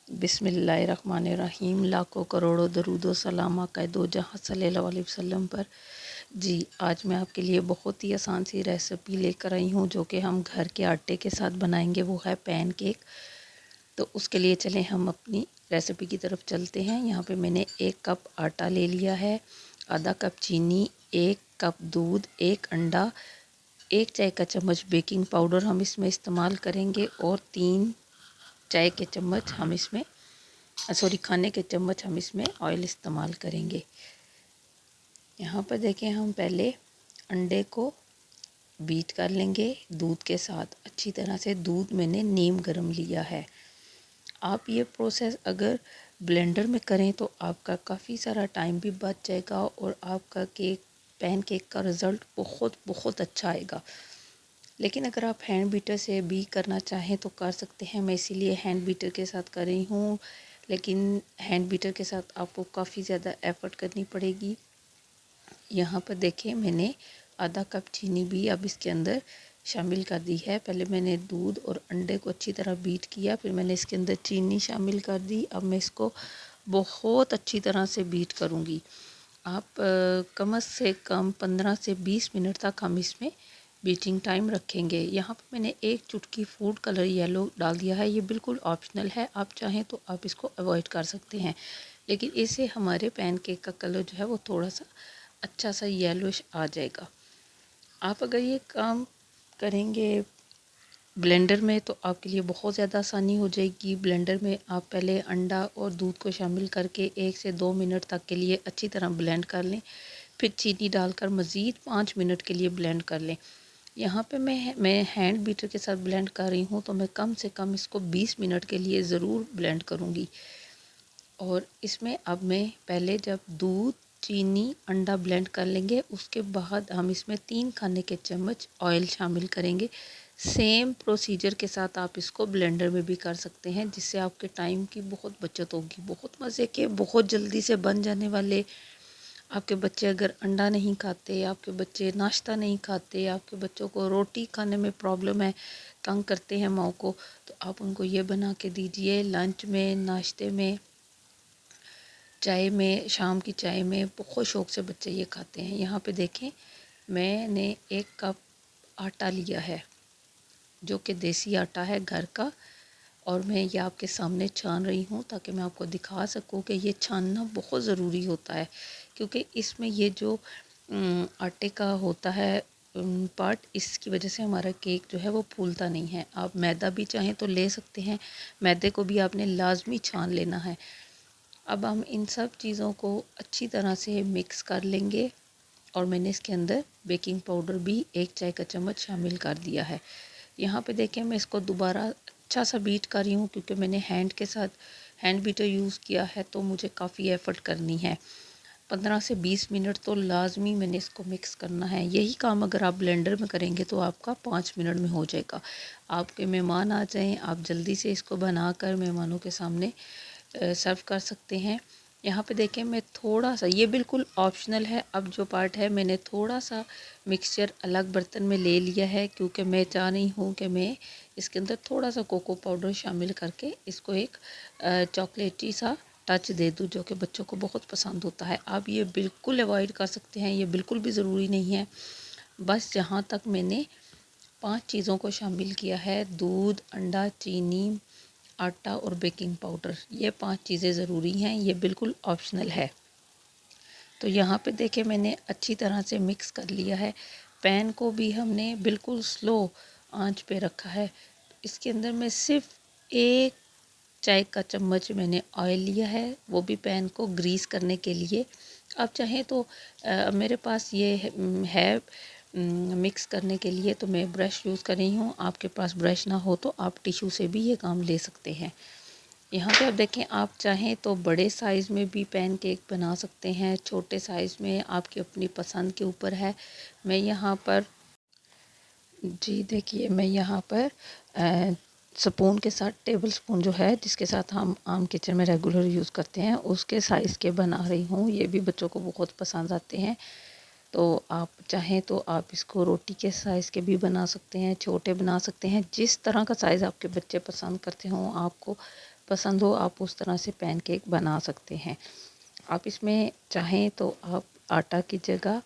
बिस्मिल्लाहिर्रहमानिर्रहीम। लाखों करोड़ों दरूद व सलाम आक़ा दो जहाँ सल्लल्लाहु अलैहि वसल्लम पर। जी, आज मैं आपके लिए बहुत ही आसान सी रेसिपी लेकर आई हूँ जो कि हम घर के आटे के साथ बनाएंगे, वो है पैन केक। तो उसके लिए चलें हम अपनी रेसिपी की तरफ चलते हैं। यहाँ पे मैंने 1 कप आटा ले लिया है, आधा कप चीनी, 1 कप दूध, 1 अंडा, 1 चाय का चम्मच बेकिंग पाउडर हम इसमें इस्तेमाल करेंगे और 3 चाय के चम्मच हम इसमें खाने के चम्मच हम इसमें ऑयल इस्तेमाल करेंगे। यहाँ पर देखें, हम पहले अंडे को बीट कर लेंगे दूध के साथ अच्छी तरह से। दूध मैंने नीम गर्म लिया है। आप ये प्रोसेस अगर ब्लेंडर में करें तो आपका काफ़ी सारा टाइम भी बच जाएगा और आपका पैन केक का रिज़ल्ट बहुत बहुत अच्छा आएगा। लेकिन अगर आप हैंड बीटर से भी करना चाहें तो कर सकते हैं। मैं इसीलिए हैंड बीटर के साथ कर रही हूँ, लेकिन हैंड बीटर के साथ आपको काफ़ी ज़्यादा एफ़र्ट करनी पड़ेगी। यहाँ पर देखें, मैंने आधा कप चीनी भी अब इसके अंदर शामिल कर दी है। पहले मैंने दूध और अंडे को अच्छी तरह बीट किया, फिर मैंने इसके अंदर चीनी शामिल कर दी। अब मैं इसको बहुत अच्छी तरह से बीट करूँगी। आप कम से कम 15 से 20 मिनट तक हम इसमें बीटिंग टाइम रखेंगे। यहाँ पर मैंने 1 चुटकी फूड कलर येलो डाल दिया है। ये बिल्कुल ऑप्शनल है, आप चाहें तो आप इसको अवॉइड कर सकते हैं, लेकिन इससे हमारे पैन केक का कलर जो है वो थोड़ा सा अच्छा सा येलोइश आ जाएगा। आप अगर ये काम करेंगे ब्लेंडर में तो आपके लिए बहुत ज़्यादा आसानी हो जाएगी। ब्लेंडर में आप पहले अंडा और दूध को शामिल करके 1 से 2 मिनट तक के लिए अच्छी तरह ब्लेंड कर लें, फिर चीनी डालकर मज़ीद 5 मिनट के लिए ब्लेंड कर लें। यहाँ पे मैं हैंड बीटर के साथ ब्लेंड कर रही हूँ, तो मैं कम से कम इसको 20 मिनट के लिए ज़रूर ब्लेंड करूँगी। और इसमें अब मैं पहले जब दूध, चीनी, अंडा ब्लेंड कर लेंगे, उसके बाद हम इसमें 3 खाने के चम्मच ऑयल शामिल करेंगे। सेम प्रोसीजर के साथ आप इसको ब्लेंडर में भी कर सकते हैं, जिससे आपके टाइम की बहुत बचत होगी। बहुत मज़े के, बहुत जल्दी से बन जाने वाले। आपके बच्चे अगर अंडा नहीं खाते, आपके बच्चे नाश्ता नहीं खाते, आपके बच्चों को रोटी खाने में प्रॉब्लम है, तंग करते हैं माँ को, तो आप उनको ये बना के दीजिए। लंच में, नाश्ते में, चाय में, शाम की चाय में बहुत शौक़ से बच्चे ये खाते हैं। यहाँ पे देखें, मैंने 1 कप आटा लिया है जो कि देसी आटा है घर का, और मैं ये आपके सामने छान रही हूँ ताकि मैं आपको दिखा सकूँ कि ये छानना बहुत ज़रूरी होता है, क्योंकि इसमें ये जो आटे का होता है पार्ट, इसकी वजह से हमारा केक जो है वो फूलता नहीं है। आप मैदा भी चाहें तो ले सकते हैं, मैदे को भी आपने लाजमी छान लेना है। अब हम इन सब चीज़ों को अच्छी तरह से मिक्स कर लेंगे और मैंने इसके अंदर बेकिंग पाउडर भी 1 चाय का चम्मच शामिल कर दिया है। यहाँ पे देखें, मैं इसको दोबारा अच्छा सा बीट कर रही हूँ, क्योंकि मैंने हैंड बीटर यूज़ किया है, तो मुझे काफ़ी एफ़र्ट करनी है। 15 से 20 मिनट तो लाजमी मैंने इसको मिक्स करना है। यही काम अगर आप ब्लेंडर में करेंगे तो आपका 5 मिनट में हो जाएगा। आपके मेहमान आ जाएं, आप जल्दी से इसको बनाकर मेहमानों के सामने सर्व कर सकते हैं। यहाँ पे देखें, मैं थोड़ा सा, ये बिल्कुल ऑप्शनल है, अब जो पार्ट है मैंने थोड़ा सा मिक्सचर अलग बर्तन में ले लिया है, क्योंकि मैं चाह रही हूँ कि मैं इसके अंदर थोड़ा सा कोको पाउडर शामिल करके इसको एक चॉकलेटी सा टच दे दूँ, जो कि बच्चों को बहुत पसंद होता है। आप ये बिल्कुल अवॉइड कर सकते हैं, ये बिल्कुल भी ज़रूरी नहीं है। बस जहाँ तक मैंने 5 चीज़ों को शामिल किया है, दूध, अंडा, चीनी, आटा और बेकिंग पाउडर, ये 5 चीज़ें ज़रूरी हैं, ये बिल्कुल ऑप्शनल है। तो यहाँ पे देखें, मैंने अच्छी तरह से मिक्स कर लिया है। पैन को भी हमने बिल्कुल स्लो आंच पे रखा है। इसके अंदर मैं सिर्फ 1 चाय का चम्मच मैंने ऑयल लिया है, वो भी पैन को ग्रीस करने के लिए। आप चाहें तो मेरे पास ये है मिक्स करने के लिए, तो मैं ब्रश यूज़ कर रही हूँ। आपके पास ब्रश ना हो तो आप टिश्यू से भी ये काम ले सकते हैं। यहाँ पे आप देखें, आप चाहें तो बड़े साइज़ में भी पैन केक बना सकते हैं, छोटे साइज़ में, आपकी अपनी पसंद के ऊपर है। मैं यहाँ पर जी देखिए, मैं यहाँ पर स्पून के साथ, टेबल स्पून जो है जिसके साथ हम आम किचन में रेगुलर यूज़ करते हैं, उसके साइज़ के बना रही हूँ। ये भी बच्चों को बहुत पसंद आते हैं। तो आप चाहें तो आप इसको रोटी के साइज़ के भी बना सकते हैं, छोटे बना सकते हैं, जिस तरह का साइज़ आपके बच्चे पसंद करते हों। आपको पसंद हो आप उस तरह से पैनकेक बना सकते हैं। आप इसमें चाहें तो आप आटा की जगह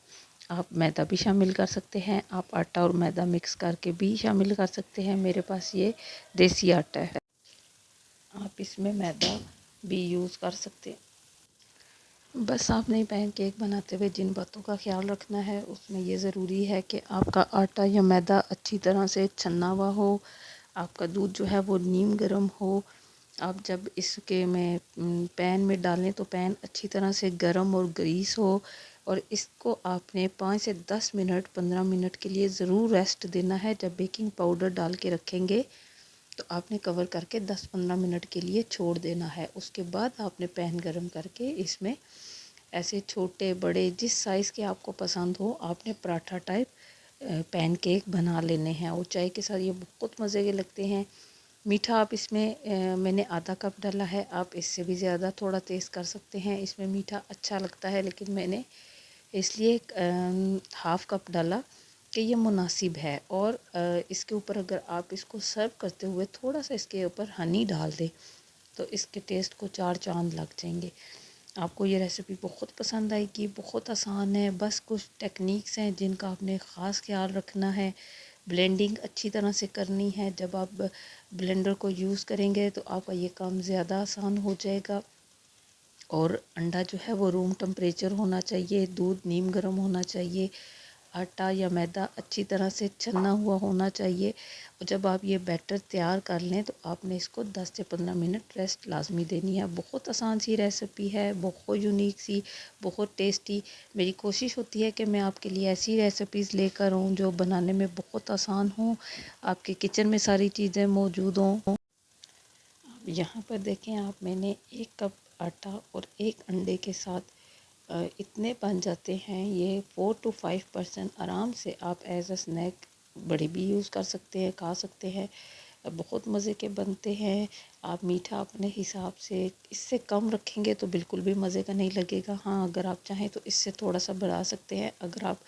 आप मैदा भी शामिल कर सकते हैं। आप आटा और मैदा मिक्स करके भी शामिल कर सकते हैं। मेरे पास ये देसी आटा है, आप इसमें मैदा भी यूज़ कर सकते हैं। बस आपने पैनकेक बनाते हुए जिन बातों का ख्याल रखना है उसमें ये ज़रूरी है कि आपका आटा या मैदा अच्छी तरह से छना हुआ हो, आपका दूध जो है वो नीम गर्म हो। आप जब इसके में पैन में डालें तो पैन अच्छी तरह से गर्म और ग्रीस हो, और इसको आपने 5 से 10 मिनट 15 मिनट के लिए ज़रूर रेस्ट देना है। जब बेकिंग पाउडर डाल के रखेंगे तो आपने कवर करके 10-15 मिनट के लिए छोड़ देना है। उसके बाद आपने पैन गरम करके इसमें ऐसे छोटे बड़े जिस साइज़ के आपको पसंद हो आपने पराठा टाइप पैनकेक बना लेने हैं, और चाय के साथ ये बहुत मज़े के लगते हैं। मीठा आप इसमें मैंने आधा कप डाला है, आप इससे भी ज़्यादा थोड़ा तेज़ कर सकते हैं। इसमें मीठा अच्छा लगता है लेकिन मैंने इसलिए हाफ़ कप डाला कि ये मुनासिब है। और इसके ऊपर अगर आप इसको सर्व करते हुए थोड़ा सा इसके ऊपर हनी डाल दें तो इसके टेस्ट को 4 चाँद लग जाएंगे। आपको ये रेसिपी बहुत पसंद आएगी। बहुत आसान है, बस कुछ टेक्निक्स हैं जिनका आपने ख़ास ख्याल रखना है। ब्लेंडिंग अच्छी तरह से करनी है। जब आप ब्लेंडर को यूज़ करेंगे तो आपका ये काम ज़्यादा आसान हो जाएगा। और अंडा जो है वो रूम टेम्परेचर होना चाहिए, दूध नीम गर्म होना चाहिए, आटा या मैदा अच्छी तरह से छना हुआ होना चाहिए। और जब आप ये बैटर तैयार कर लें तो आपने इसको 10 से 15 मिनट रेस्ट लाजमी देनी है। बहुत आसान सी रेसिपी है, बहुत यूनिक सी, बहुत टेस्टी। मेरी कोशिश होती है कि मैं आपके लिए ऐसी रेसिपीज़ लेकर आऊँ जो बनाने में बहुत आसान हों, आपके किचन में सारी चीज़ें मौजूद हों। यहाँ पर देखें आप, मैंने 1 कप आटा और 1 अंडे के साथ इतने बन जाते हैं ये 4 to 5% आराम से आप एज अ स्नैक बड़े भी यूज़ कर सकते हैं, खा सकते हैं। बहुत मज़े के बनते हैं। आप मीठा अपने हिसाब से इससे कम रखेंगे तो बिल्कुल भी मज़े का नहीं लगेगा। हाँ, अगर आप चाहें तो इससे थोड़ा सा बढ़ा सकते हैं अगर आप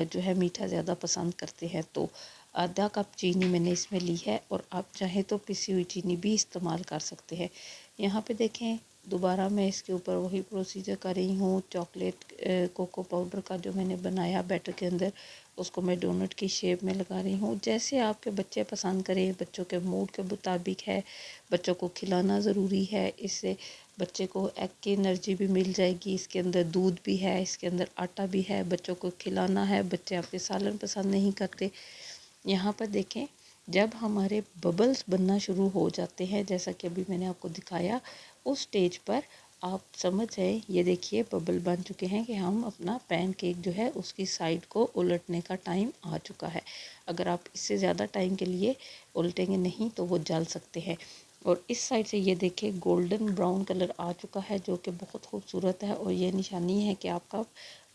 जो है मीठा ज़्यादा पसंद करते हैं तो। आधा कप चीनी मैंने इसमें ली है, और आप चाहें तो पिसी हुई चीनी भी इस्तेमाल कर सकते हैं। यहाँ पे देखें दोबारा मैं इसके ऊपर वही प्रोसीजर कर रही हूँ। चॉकलेट कोको पाउडर का जो मैंने बनाया बैटर के अंदर, उसको मैं डोनट की शेप में लगा रही हूँ। जैसे आपके बच्चे पसंद करें, बच्चों के मूड के मुताबिक है। बच्चों को खिलाना ज़रूरी है, इससे बच्चे को एग की एनर्जी भी मिल जाएगी। इसके अंदर दूध भी है, इसके अंदर आटा भी है, बच्चों को खिलाना है। बच्चे आपके सालन पसंद नहीं करते। यहाँ पर देखें जब हमारे बबल्स बनना शुरू हो जाते हैं, जैसा कि अभी मैंने आपको दिखाया, उस स्टेज पर आप समझ जाएं, ये देखिए बबल बन चुके हैं कि हम अपना पैनकेक जो है उसकी साइड को उलटने का टाइम आ चुका है। अगर आप इससे ज़्यादा टाइम के लिए उलटेंगे नहीं तो वो जल सकते हैं। और इस साइड से ये देखिए गोल्डन ब्राउन कलर आ चुका है जो कि बहुत खूबसूरत है, और ये निशानी है कि आपका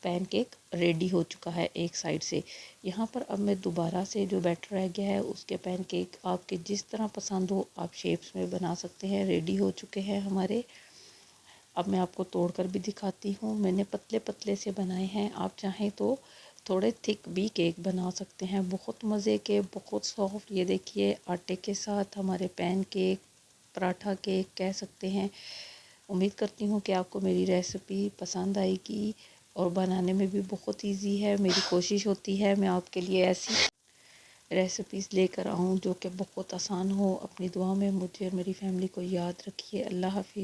पैनकेक रेडी हो चुका है एक साइड से। यहाँ पर अब मैं दोबारा से जो बैटर रह गया है उसके पैनकेक आपके जिस तरह पसंद हो आप शेप्स में बना सकते हैं। रेडी हो चुके हैं हमारे। अब मैं आपको तोड़कर भी दिखाती हूँ। मैंने पतले पतले से बनाए हैं, आप चाहें तो थोड़े थिक भी केक बना सकते हैं। बहुत मज़े के, बहुत सॉफ्ट। ये देखिए आटे के साथ हमारे पैनकेक, पराठा केक कह सकते हैं। उम्मीद करती हूँ कि आपको मेरी रेसिपी पसंद आएगी, और बनाने में भी बहुत इजी है। मेरी कोशिश होती है मैं आपके लिए ऐसी रेसिपीज़ लेकर आऊँ जो कि बहुत आसान हो। अपनी दुआ में मुझे और मेरी फैमिली को याद रखिए। अल्लाह हाफ़िज़।